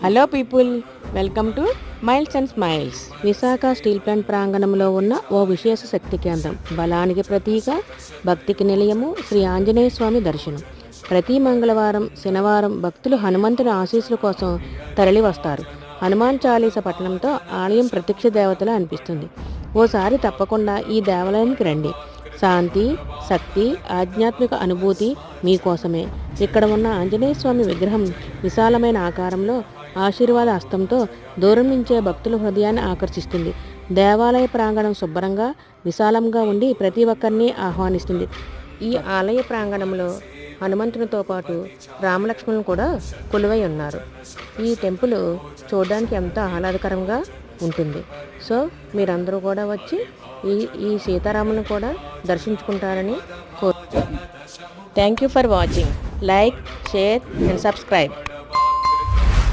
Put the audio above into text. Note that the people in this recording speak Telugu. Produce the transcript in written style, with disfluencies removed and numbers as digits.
Hello people, welcome to miles and smiles. Visakha steel plant ప్రాంగణంలో ఉన్న ఓ విశేష శక్తి కేంద్రం, బలానికి ప్రతీక, భక్తికి నిలయము శ్రీ ఆంజనేయ స్వామి దర్శనం. ప్రతి మంగళవారం, శనివారం భక్తులు హనుమంతుని ఆశీస్సుల కోసం తరలి వస్తారు. హనుమాన్ చాలీస పట్టణంతో ఆలయం ప్రత్యక్ష దేవతలా అనిపిస్తుంది. ఓసారి తప్పకుండా ఈ దేవాలయానికి రండి. శాంతి, శక్తి, ఆధ్యాత్మిక అనుభూతి మీకోసమే. ఇక్కడ ఉన్న ఆంజనేయ స్వామి విగ్రహం విశాలమైన ఆకారంలో ఆశీర్వాద హస్తంతో దూరం నుంచే భక్తుల హృదయాన్ని ఆకర్షిస్తుంది. దేవాలయ ప్రాంగణం శుభ్రంగా, విశాలంగా ఉండి ప్రతి ఒక్కరిని ఆహ్వానిస్తుంది. ఈ ఆలయ ప్రాంగణంలో హనుమంతునితో పాటు రామలక్ష్మణులు కూడా కొలువై ఉన్నారు. ఈ టెంపుల్ చూడడానికి ఎంతో ఆహ్లాదకరంగా ఉంటుంది. సో మీరందరూ కూడా వచ్చి ఈ సీతారాములను కూడా దర్శించుకుంటారని కోరు. Thank you for watching. Like, share and subscribe.